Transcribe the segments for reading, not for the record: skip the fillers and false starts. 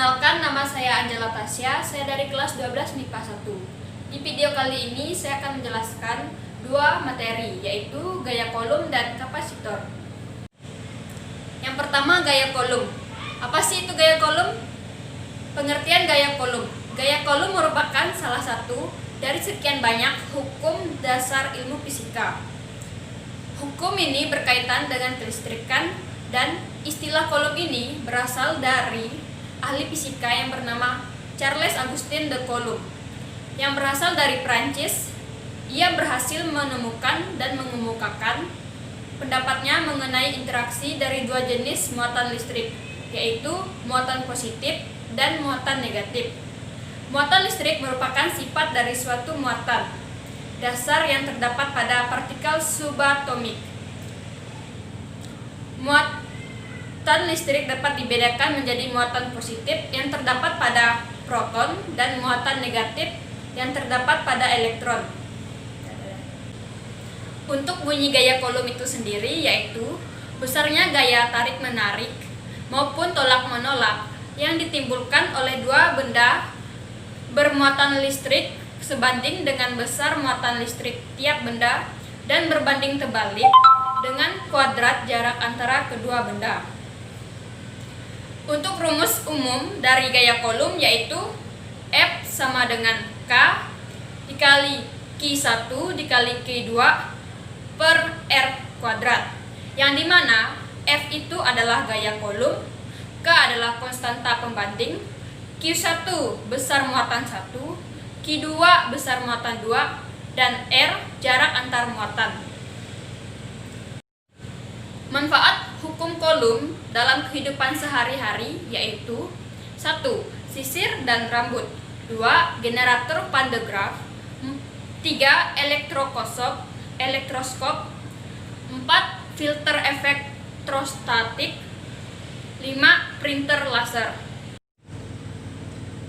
Perkenalkan, nama saya Angela Tasya, saya dari kelas 12 MIPA 1. Di video kali ini saya akan menjelaskan dua materi, yaitu gaya kolom dan kapasitor. Yang pertama, gaya kolom. Apa sih itu gaya kolom? Pengertian gaya kolom. Gaya kolom merupakan salah satu dari sekian banyak hukum dasar ilmu fisika. Hukum ini berkaitan dengan kelistrikan, dan istilah kolom ini berasal dari ahli fisika yang bernama Charles Augustin de Coulomb yang berasal dari Prancis. Ia berhasil menemukan dan mengemukakan pendapatnya mengenai interaksi dari dua jenis muatan listrik, yaitu muatan positif dan muatan negatif. Muatan listrik merupakan sifat dari suatu muatan dasar yang terdapat pada partikel subatomik. Muatan listrik dapat dibedakan menjadi muatan positif yang terdapat pada proton dan muatan negatif yang terdapat pada elektron. Untuk bunyi gaya kolom itu sendiri yaitu besarnya gaya tarik-menarik maupun tolak-menolak yang ditimbulkan oleh dua benda bermuatan listrik sebanding dengan besar muatan listrik tiap benda dan berbanding terbalik dengan kuadrat jarak antara kedua benda. Untuk rumus umum dari gaya kolom yaitu F sama dengan K dikali Q1 dikali Q2 per R kuadrat, yang dimana F itu adalah gaya kolom, K adalah konstanta pembanding, Q1 besar muatan 1, Q2 besar muatan 2, dan R jarak antar muatan. Manfaat hukum kolom dalam kehidupan sehari-hari yaitu 1. Sisir dan rambut, 2. Generator pantograf, 3. Elektroskop, 4. Filter elektrostatik, 5. Printer laser.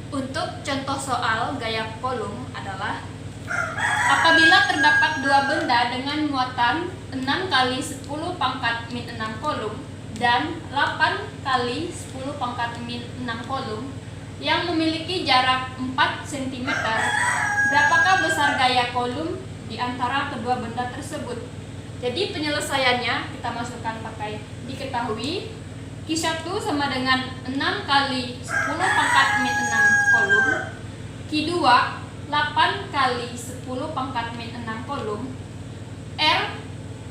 Untuk contoh soal gaya kolom adalah apabila terdapat dua benda dengan muatan 6 kali 10 pangkat min 6 kolom dan 8 kali 10 pangkat min 6 kolom yang memiliki jarak 4 cm, berapakah besar gaya kolom di antara kedua benda tersebut? Jadi penyelesaiannya kita masukkan pakai diketahui Q1 sama dengan 6 kali 10 pangkat min 6 kolom, Q2 8 kali 10 pangkat min 6 kolom, R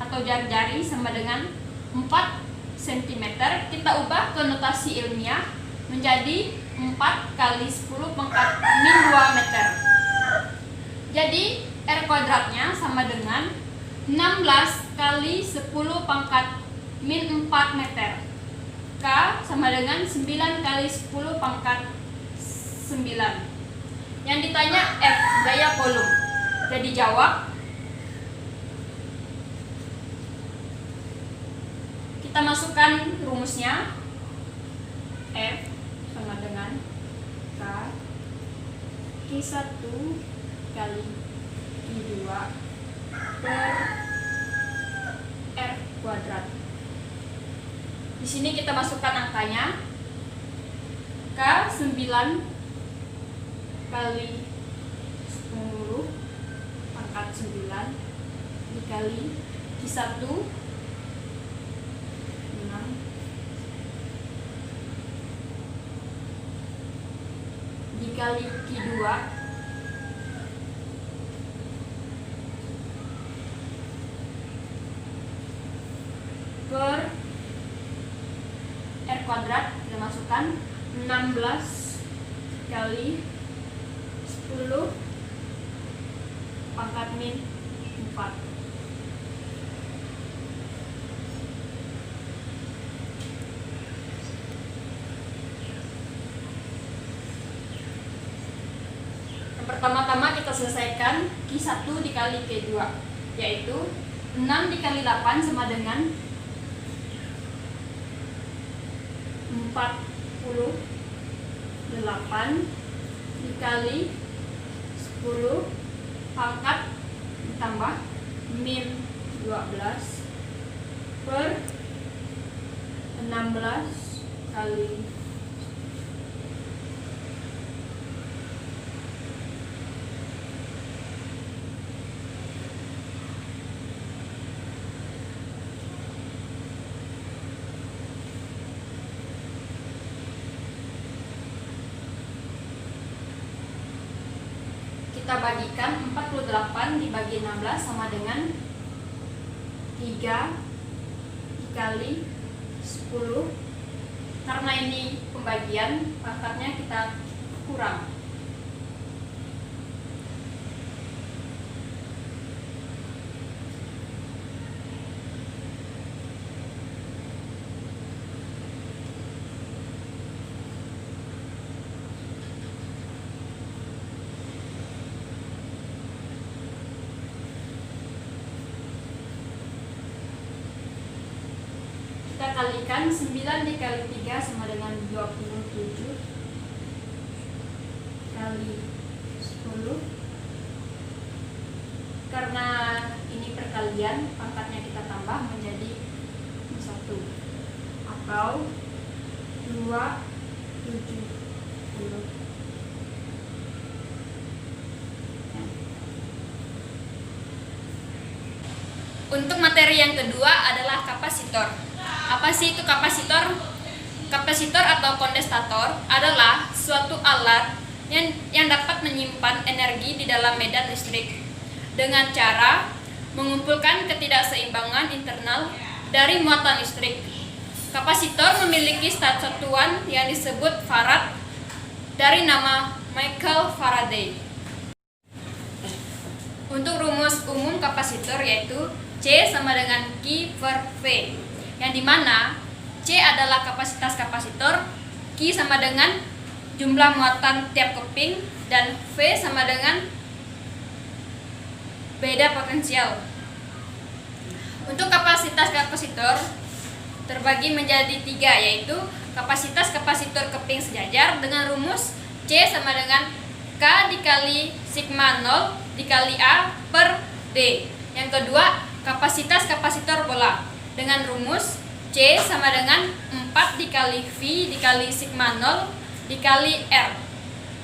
atau jari-jari sama dengan 4 cm. Kita ubah ke notasi ilmiah menjadi 4 kali 10 pangkat min 2 meter. Jadi R kuadratnya sama dengan 16 kali 10 pangkat min 4 meter. K sama dengan 9 kali 10 pangkat 9. Yang ditanya F, gaya kolom. Jadi jawab. Kita masukkan rumusnya. F sama dengan K Q1 kali Q2 per R kuadrat. Di sini kita masukkan angkanya. K 9 kali 10 pangkat 9 dikali Q1 6 dikali Q2 per R kuadrat. Kita masukkan 16 kali 10 pangkat min 4. Yang pertama-tama kita selesaikan Q1 dikali Q2, yaitu 6 dikali 8 sama dengan 48 dikali 10 pangkat ditambah min 12 per 16 kali kita bagikan 48 dibagi 16 sama dengan 3 dikali 10. Karena ini pembagian, pangkatnya kita kurang. Kita kalikan 9 dikali 3 sama dengan 27 kali 10. Karena ini perkalian, pangkatnya kita tambah menjadi 1 atau 270. Untuk materi yang kedua adalah kapasitor. Apa sih itu kapasitor? Kapasitor atau kondensator adalah suatu alat yang dapat menyimpan energi di dalam medan listrik dengan cara mengumpulkan ketidakseimbangan internal dari muatan listrik. Kapasitor memiliki satuan yang disebut farad dari nama Michael Faraday. Untuk rumus umum kapasitor yaitu C sama dengan Q per V, yang dimana C adalah kapasitas kapasitor, Q sama dengan jumlah muatan tiap keping, dan V sama dengan beda potensial. Untuk kapasitas kapasitor terbagi menjadi 3, yaitu kapasitas kapasitor keping sejajar dengan rumus C sama dengan K dikali sigma 0 dikali A per D. Yang kedua, kapasitas kapasitor bola dengan rumus C sama dengan 4 dikali V dikali sigma 0 dikali R.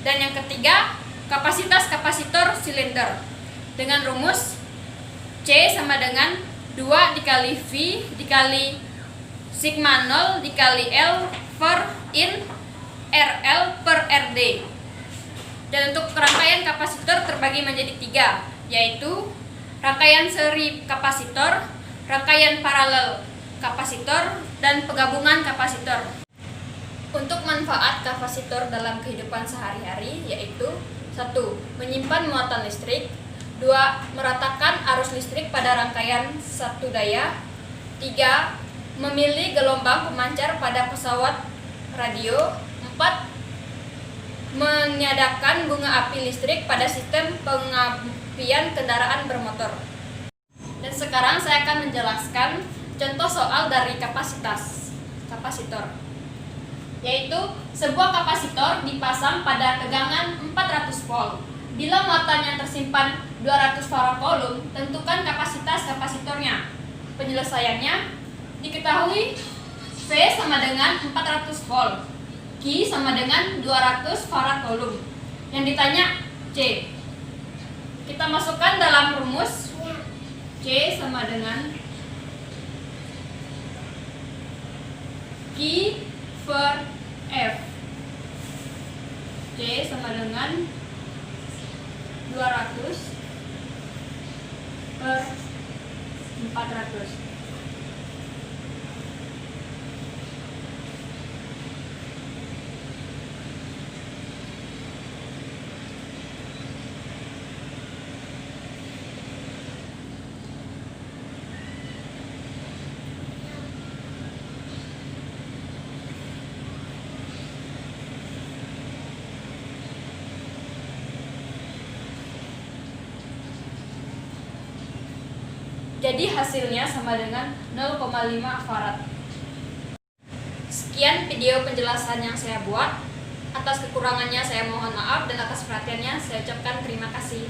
Dan yang ketiga, kapasitas kapasitor silinder dengan rumus C sama dengan 2 dikali V dikali sigma 0 dikali L per in RL per RD. Dan untuk rangkaian kapasitor terbagi menjadi 3, yaitu rangkaian seri kapasitor, rangkaian paralel kapasitor, dan penggabungan kapasitor. Untuk manfaat kapasitor dalam kehidupan sehari-hari yaitu 1. Menyimpan muatan listrik, 2. Meratakan arus listrik pada rangkaian satu daya, 3. Memilih gelombang pemancar pada pesawat radio, 4. Meniadakan bunga api listrik pada sistem pengapian kendaraan bermotor. Dan sekarang saya akan menjelaskan contoh soal dari kapasitor, yaitu sebuah kapasitor dipasang pada tegangan 400 volt. Bila muatannya tersimpan 200 faracoulomb, tentukan kapasitas kapasitornya. Penyelesaiannya diketahui V sama dengan 400 volt, Q sama dengan 200 faracoulomb. Yang ditanya C. Kita masukkan dalam rumus C sama dengan Q per F. C sama dengan 200 per 400. Jadi hasilnya sama dengan 0,5 farad. Sekian video penjelasan yang saya buat. Atas kekurangannya saya mohon maaf, dan atas perhatiannya saya ucapkan terima kasih.